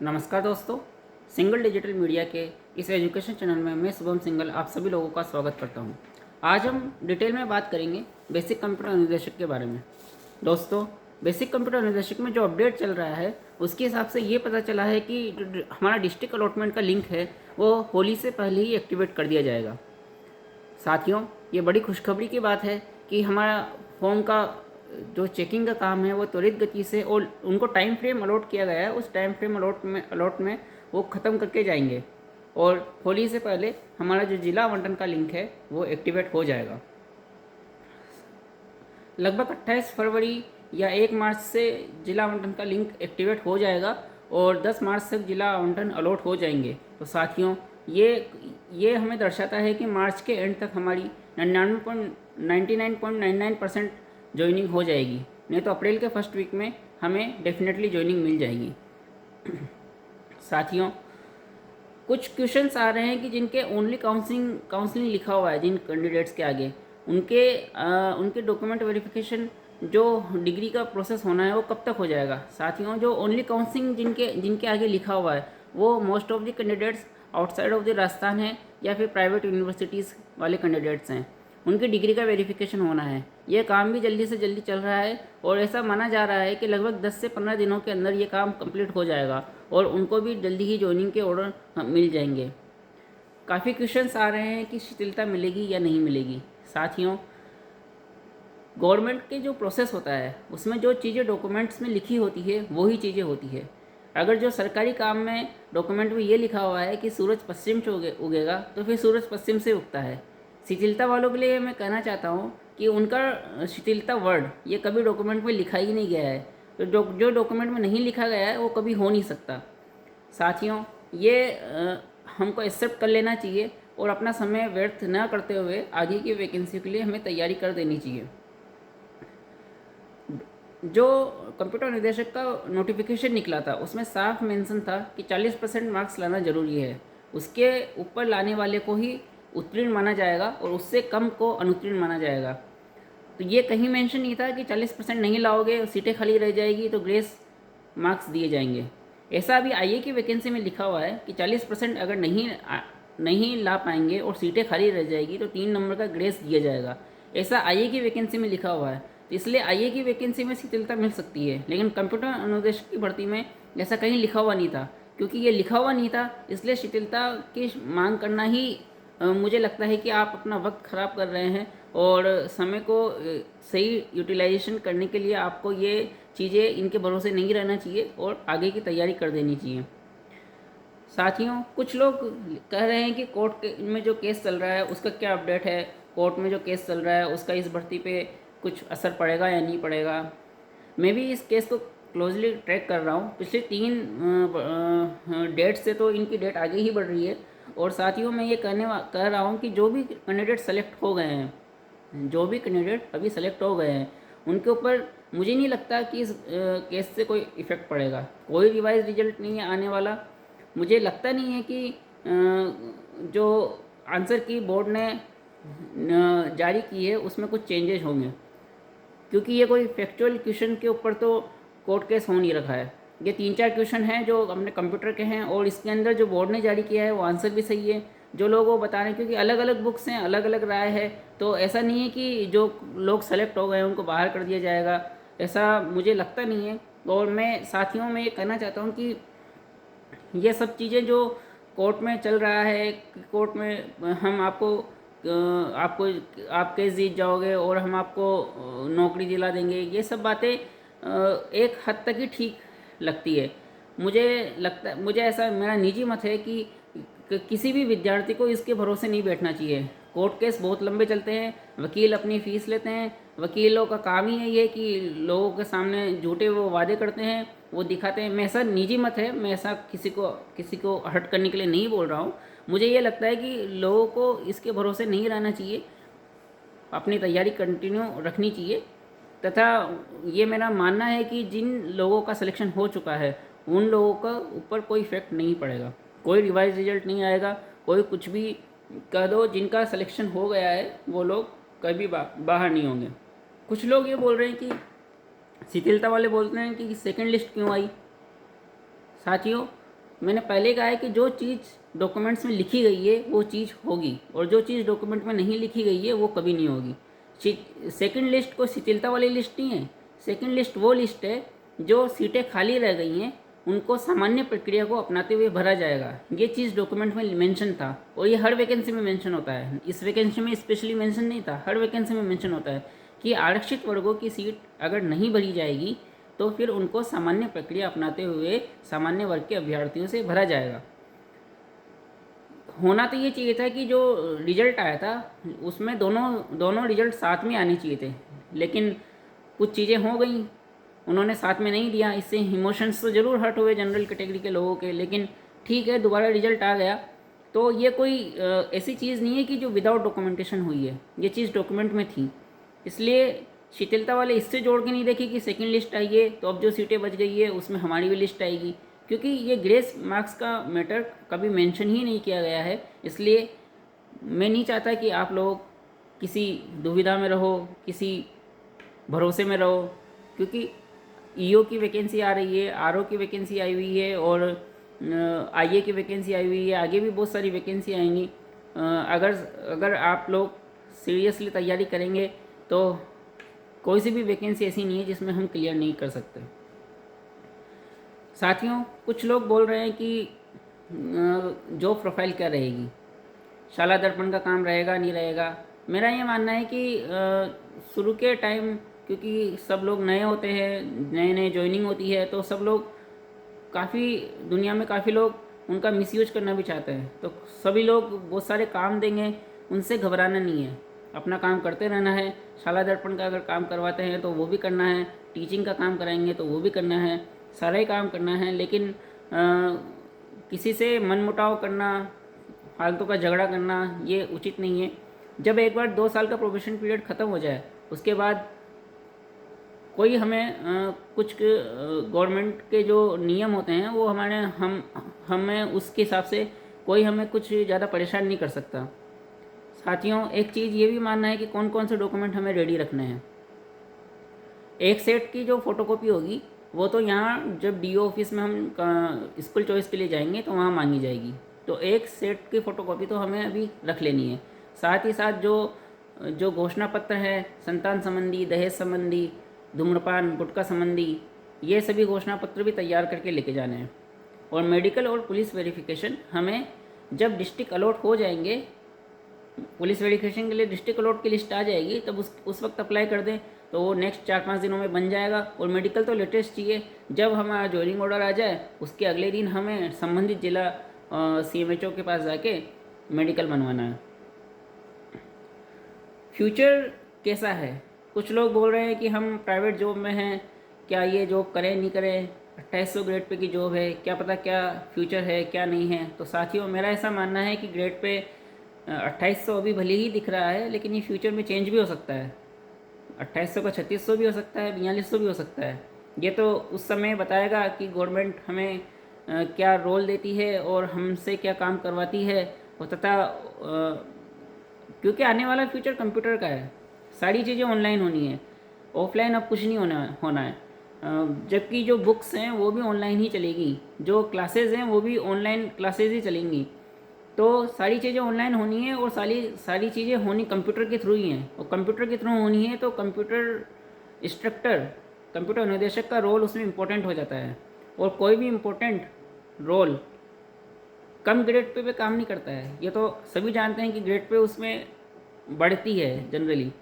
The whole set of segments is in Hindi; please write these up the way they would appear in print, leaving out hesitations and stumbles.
नमस्कार दोस्तों, सिंगल डिजिटल मीडिया के इस एजुकेशन चैनल में मैं शुभम सिंगल आप सभी लोगों का स्वागत करता हूं। आज हम डिटेल में बात करेंगे बेसिक कंप्यूटर अनुदेशक के बारे में। दोस्तों, बेसिक कंप्यूटर अनुदेशक में जो अपडेट चल रहा है उसके हिसाब से ये पता चला है कि हमारा डिस्ट्रिक्ट अलॉटमेंट का लिंक है वो होली से पहले ही एक्टिवेट कर दिया जाएगा। साथियों, ये बड़ी खुशखबरी की बात है कि हमारा फॉर्म का जो चेकिंग का काम है वो त्वरित गति से और उनको टाइम फ्रेम अलॉट किया गया है, उस टाइम फ्रेम अलॉट में वो ख़त्म करके जाएंगे और होली से पहले हमारा जो जिला आवंटन का लिंक है वो एक्टिवेट हो जाएगा। लगभग 28 फरवरी या 1 मार्च से जिला आवंटन का लिंक एक्टिवेट हो जाएगा और 10 मार्च तक जिला आवंटन अलॉट हो जाएंगे। तो साथियों, ये हमें दर्शाता है कि मार्च के एंड तक हमारी 99.99% ज्वाइनिंग हो जाएगी, नहीं तो अप्रैल के फर्स्ट वीक में हमें डेफिनेटली ज्वाइनिंग मिल जाएगी। साथियों, कुछ क्वेश्चंस आ रहे हैं कि जिनके ओनली काउंसलिंग लिखा हुआ है जिन कैंडिडेट्स के आगे, उनके डॉक्यूमेंट वेरिफिकेशन जो डिग्री का प्रोसेस होना है वो कब तक हो जाएगा। साथियों, जो ओनली काउंसलिंग जिनके आगे लिखा हुआ है वो most of the candidates outside of the Rajasthan है या फिर प्राइवेट यूनिवर्सिटीज़ वाले कैंडिडेट्स हैं, उनकी डिग्री का वेरिफिकेशन होना है। ये काम भी जल्दी से जल्दी चल रहा है और ऐसा माना जा रहा है कि लगभग 10 से 15 दिनों के अंदर ये काम कंप्लीट हो जाएगा और उनको भी जल्दी ही ज्वाइनिंग के ऑर्डर मिल जाएंगे। काफ़ी क्वेश्चंस आ रहे हैं कि शिथिलता मिलेगी या नहीं मिलेगी। साथियों, गवर्नमेंट के जो प्रोसेस होता है उसमें जो चीज़ें डॉक्यूमेंट्स में लिखी होती है वही चीज़ें होती है। अगर जो सरकारी काम में डॉक्यूमेंट में ये लिखा हुआ है कि सूरज पश्चिम से उगेगा तो फिर सूरज पश्चिम से उगता है। शिथिलता वालों के लिए मैं कहना चाहता हूँ कि उनका शिथिलता वर्ड ये कभी डॉक्यूमेंट में लिखा ही नहीं गया है, तो जो डॉक्यूमेंट में नहीं लिखा गया है वो कभी हो नहीं सकता। साथियों, ये हमको एक्सेप्ट कर लेना चाहिए और अपना समय व्यर्थ न करते हुए आगे की वैकेंसी के लिए हमें तैयारी कर देनी चाहिए। जो कंप्यूटर निदेशक का नोटिफिकेशन निकला था उसमें साफ मेंशन था कि 40% मार्क्स लाना ज़रूरी है, उसके ऊपर लाने वाले को ही उत्तीर्ण माना जाएगा और उससे कम को अनुत्तीर्ण माना जाएगा। तो ये कहीं मेंशन नहीं था कि 40% नहीं लाओगे और सीटें खाली रह जाएगी तो ग्रेस मार्क्स दिए जाएंगे। ऐसा अभी आईए की वैकेंसी में लिखा हुआ है कि 40% अगर नहीं ला पाएंगे और सीटें खाली रह जाएगी तो 3 नंबर का ग्रेस दिया जाएगा। ऐसा आईए की वैकेंसी में लिखा हुआ है, तो इसलिए आईए की वैकेंसी में शिथिलता मिल सकती है, लेकिन कंप्यूटर अनुदेशक की भर्ती में ऐसा कहीं लिखा हुआ नहीं था। क्योंकि ये लिखा हुआ नहीं था इसलिए शिथिलता की मांग करना ही मुझे लगता है कि आप अपना वक्त ख़राब कर रहे हैं और समय को सही यूटिलाइजेशन करने के लिए आपको ये चीज़ें इनके भरोसे नहीं रहना चाहिए और आगे की तैयारी कर देनी चाहिए। साथियों, कुछ लोग कह रहे हैं कि कोर्ट में जो केस चल रहा है उसका क्या अपडेट है, कोर्ट में जो केस चल रहा है उसका इस भर्ती पे कुछ असर पड़ेगा या नहीं पड़ेगा। मैं भी इस केस को क्लोजली ट्रैक कर रहा हूँ। पिछले 3 डेट से तो इनकी डेट आगे ही बढ़ रही है और साथियों मैं ये कह रहा हूँ कि जो भी कैंडिडेट सेलेक्ट हो गए हैं, जो भी कैंडिडेट अभी सेलेक्ट हो गए हैं उनके ऊपर मुझे नहीं लगता कि इस केस से कोई इफ़ेक्ट पड़ेगा। कोई रिवाइज रिजल्ट नहीं है आने वाला। मुझे लगता नहीं है कि जो आंसर की बोर्ड ने जारी की है उसमें कुछ चेंजेस होंगे, क्योंकि ये कोई फैक्चुअल क्वेश्चन के ऊपर तो कोर्ट केस हो नहीं रखा है। ये 3-4 क्वेश्चन हैं जो अपने कंप्यूटर के हैं और इसके अंदर जो बोर्ड ने जारी किया है वो आंसर भी सही है। जो लोग वो बता रहे हैं, क्योंकि अलग अलग बुक्स हैं, अलग अलग राय है, तो ऐसा नहीं है कि जो लोग सेलेक्ट हो गए हैं उनको बाहर कर दिया जाएगा, ऐसा मुझे लगता नहीं है। और मैं साथियों में ये कहना चाहता हूँ कि ये सब चीज़ें जो कोर्ट में चल रहा है, कोर्ट में हम आपको आप केस जीत जाओगे और हम आपको नौकरी दिला देंगे, ये सब बातें एक हद तक ही ठीक लगती है। मुझे ऐसा मेरा निजी मत है कि किसी भी विद्यार्थी को इसके भरोसे नहीं बैठना चाहिए। कोर्ट केस बहुत लंबे चलते हैं, वकील अपनी फ़ीस लेते हैं, वकीलों का काम ही है ये कि लोगों के सामने झूठे वो वादे करते हैं, वो दिखाते हैं। मैं ऐसा निजी मत है, मैं ऐसा किसी को हर्ट करने के लिए नहीं बोल रहा हूँ। मुझे ये लगता है कि लोगों को इसके भरोसे नहीं रहना चाहिए, अपनी तैयारी कंटिन्यू रखनी चाहिए। तथा ये मेरा मानना है कि जिन लोगों का सिलेक्शन हो चुका है उन लोगों का ऊपर कोई इफेक्ट नहीं पड़ेगा, कोई रिवाइज रिजल्ट नहीं आएगा, कोई कुछ भी कह दो। जिनका सिलेक्शन हो गया है वो लोग कभी बाहर नहीं होंगे। कुछ लोग ये बोल रहे हैं कि शिथिलता वाले बोलते हैं कि सेकंड लिस्ट क्यों आई। साथियों, मैंने पहले कहा है कि जो चीज़ डॉक्यूमेंट्स में लिखी गई है वो चीज़ होगी, और जो चीज़ डॉक्यूमेंट में नहीं लिखी गई है वो कभी नहीं होगी। सेकंड लिस्ट कोई शिथिलता वाली लिस्ट नहीं है। सेकंड लिस्ट वो लिस्ट है जो सीटें खाली रह गई हैं उनको सामान्य प्रक्रिया को अपनाते हुए भरा जाएगा। ये चीज़ डॉक्यूमेंट में मेंशन था, और ये हर वैकेंसी में मेंशन होता है। इस वैकेंसी में स्पेशली मेंशन नहीं था, हर वैकेंसी में मेंशन होता है कि आरक्षित वर्गों की सीट अगर नहीं भरी जाएगी तो फिर उनको सामान्य प्रक्रिया अपनाते हुए सामान्य वर्ग के अभ्यर्थियों से भरा जाएगा। होना तो ये चाहिए था कि जो रिजल्ट आया था उसमें दोनों दोनों रिजल्ट साथ में आने चाहिए थे, लेकिन कुछ चीज़ें हो गई, उन्होंने साथ में नहीं दिया। इससे इमोशंस तो ज़रूर हर्ट हुए जनरल कैटेगरी के लोगों के, लेकिन ठीक है, दोबारा रिजल्ट आ गया। तो ये कोई ऐसी चीज़ नहीं है कि जो विदाउट डॉक्यूमेंटेशन हुई है, ये चीज़ डॉक्यूमेंट में थी। इसलिए शिथिलता वाले इससे जोड़ के नहीं देखी कि सेकंड लिस्ट आई है तो अब जो सीटें बच गई है उसमें हमारी भी लिस्ट आएगी, क्योंकि ये ग्रेस मार्क्स का मैटर कभी मेंशन ही नहीं किया गया है। इसलिए मैं नहीं चाहता कि आप लोग किसी दुविधा में रहो, किसी भरोसे में रहो, क्योंकि ईओ की वैकेंसी आ रही है, आरओ की वैकेंसी आई हुई है, और आईए की वैकेंसी आई हुई है, आगे भी बहुत सारी वैकेंसी आएंगी। अगर अगर आप लोग सीरियसली तैयारी करेंगे तो कोई सी भी वैकेंसी ऐसी नहीं है जिसमें हम क्लियर नहीं कर सकते। साथियों, कुछ लोग बोल रहे हैं कि जॉब प्रोफाइल क्या रहेगी, शाला दर्पण का काम रहेगा नहीं रहेगा। मेरा ये मानना है कि शुरू के टाइम, क्योंकि सब लोग नए होते हैं, नए नए ज्वाइनिंग होती है, तो सब लोग काफ़ी दुनिया में काफ़ी लोग उनका मिसयूज करना भी चाहते हैं, तो सभी लोग बहुत सारे काम देंगे, उनसे घबराना नहीं है, अपना काम करते रहना है। शाला दर्पण का अगर काम करवाते हैं तो वो भी करना है, टीचिंग का काम कराएंगे तो वो भी करना है, सारा ही काम करना है। लेकिन किसी से मनमुटाव करना, फालतू का झगड़ा करना ये उचित नहीं है। जब एक बार 2 साल का प्रोबेशन पीरियड ख़त्म हो जाए उसके बाद कोई हमें कुछ गवर्नमेंट के जो नियम होते हैं वो हमें उसके हिसाब से कोई हमें कुछ ज़्यादा परेशान नहीं कर सकता। साथियों, एक चीज़ ये भी मानना है कि कौन कौन से डॉक्यूमेंट हमें रेडी रखने हैं। एक सेट की जो फ़ोटोकॉपी होगी वो तो यहाँ जब डीओ ऑफिस में हम स्कूल चॉइस के लिए जाएंगे तो वहाँ मांगी जाएगी, तो एक सेट की फ़ोटोकॉपी तो हमें अभी रख लेनी है। साथ ही साथ जो जो घोषणा पत्र है, संतान संबंधी, दहेज संबंधी, धूम्रपान, गुटखा संबंधी, ये सभी घोषणा पत्र भी तैयार करके लेके जाने हैं। और मेडिकल और पुलिस वेरिफिकेशन हमें जब डिस्ट्रिक्ट अलॉट हो जाएंगे, पुलिस वेरिफिकेशन के लिए डिस्ट्रिक्ट अलॉट की लिस्ट आ जाएगी, तब उस वक्त अप्लाई कर दें तो वो नेक्स्ट 4-5 दिनों में बन जाएगा। और मेडिकल तो लेटेस्ट चाहिए, जब हमारा ज्वाइनिंग ऑर्डर आ जाए उसके अगले दिन हमें संबंधित जिला सीएमएचओ के पास जाके मेडिकल बनवाना है। फ्यूचर कैसा है? कुछ लोग बोल रहे हैं कि हम प्राइवेट जॉब में हैं, क्या ये जॉब करें नहीं करें, 2800 ग्रेड पे की जॉब है, क्या पता क्या फ्यूचर है क्या नहीं है। तो साथियों, मेरा ऐसा मानना है कि ग्रेड पे 2800 अभी भले ही दिख रहा है, लेकिन ये फ्यूचर में चेंज भी हो सकता है। 2800 का 3600 भी हो सकता है, 4200 भी हो सकता है। ये तो उस समय बताएगा कि गवर्नमेंट हमें क्या रोल देती है और हमसे क्या काम करवाती है, और तथा क्योंकि आने वाला फ्यूचर कंप्यूटर का है, सारी चीज़ें ऑनलाइन होनी है, ऑफलाइन अब कुछ नहीं होना है। जबकि जो बुक्स हैं वो भी ऑनलाइन ही चलेगी, जो क्लासेस हैं वो भी ऑनलाइन क्लासेस ही चलेंगी। तो सारी चीज़ें ऑनलाइन होनी है, और सारी चीज़ें होनी कंप्यूटर के थ्रू ही हैं, और कंप्यूटर के थ्रू होनी है तो कंप्यूटर इंस्ट्रक्टर, कंप्यूटर निदेशक का रोल उसमें इम्पोर्टेंट हो जाता है। और कोई भी इम्पोर्टेंट रोल कम ग्रेड पे काम नहीं करता है, ये तो सभी जानते हैं कि ग्रेड पे उसमें बढ़ती है जनरली,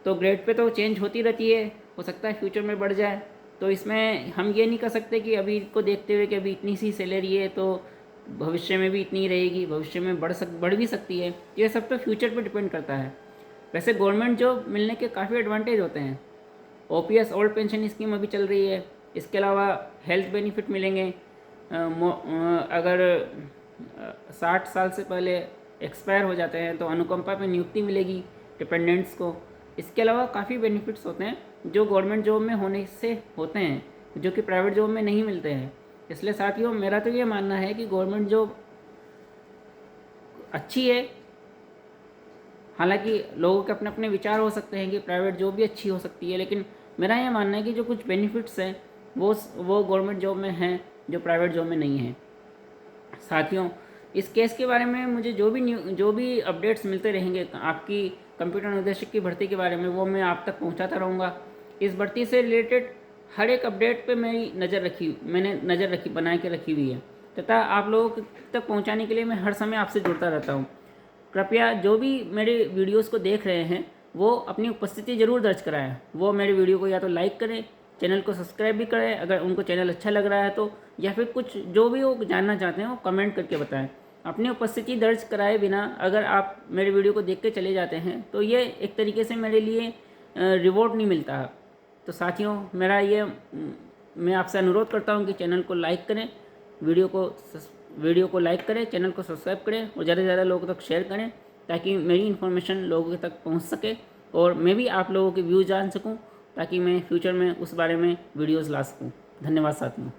तो ग्रेड पे तो चेंज होती रहती है, हो सकता है फ्यूचर में बढ़ जाए। तो इसमें हम ये नहीं कर सकते कि अभी को देखते हुए कि अभी इतनी सी सैलरी है तो भविष्य में भी इतनी ही रहेगी, भविष्य में बढ़ भी सकती है। ये सब तो फ्यूचर पे डिपेंड करता है। वैसे गवर्नमेंट जॉब मिलने के काफ़ी एडवांटेज होते हैं। ओपीएस ओल्ड पेंशन स्कीम अभी चल रही है, इसके अलावा हेल्थ बेनिफिट मिलेंगे। अगर 60 साल से पहले एक्सपायर हो जाते हैं तो अनुकंपा पे नियुक्ति मिलेगी डिपेंडेंट्स को। इसके अलावा काफ़ी बेनिफिट्स होते हैं जो गवर्नमेंट जॉब में होने से होते हैं, जो कि प्राइवेट जॉब में नहीं मिलते हैं। इसलिए साथियों, मेरा तो ये मानना है कि गवर्नमेंट जॉब अच्छी है। हालांकि लोगों के अपने अपने विचार हो सकते हैं कि प्राइवेट जॉब भी अच्छी हो सकती है, लेकिन मेरा ये मानना है कि जो कुछ बेनिफिट्स हैं वो गवर्नमेंट जॉब में हैं जो प्राइवेट जॉब में नहीं है। साथियों, इस केस के बारे में मुझे जो भी अपडेट्स मिलते रहेंगे आपकी कंप्यूटर निदेशक की भर्ती के बारे में, वो मैं आप तक पहुंचाता रहूँगा। इस भर्ती से रिलेटेड हर एक अपडेट पे मैंने नज़र रखी बना के रखी हुई है, तथा आप लोगों तक पहुंचाने के लिए मैं हर समय आपसे जुड़ता रहता हूं। कृपया जो भी मेरे वीडियोस को देख रहे हैं वो अपनी उपस्थिति ज़रूर दर्ज कराएं। वो मेरे वीडियो को या तो लाइक करें, चैनल को सब्सक्राइब भी करें अगर उनको चैनल अच्छा लग रहा है तो, या फिर कुछ जो भी वो जानना चाहते हैं वो कमेंट करके बताएं। अपनी उपस्थिति दर्ज कराए बिना अगर आप मेरे वीडियो को देख के चले जाते हैं तो ये एक तरीके से मेरे लिए रिवॉर्ड नहीं मिलता। तो साथियों, मैं आपसे अनुरोध करता हूँ कि चैनल को लाइक करें, वीडियो को लाइक करें, चैनल को सब्सक्राइब करें और ज़्यादा से ज़्यादा लोगों तक शेयर करें, ताकि मेरी इन्फॉर्मेशन लोगों तक पहुंच सके और मैं भी आप लोगों के व्यूज़ जान सकूं, ताकि मैं फ्यूचर में उस बारे में वीडियोस ला सकूं। धन्यवाद साथियों।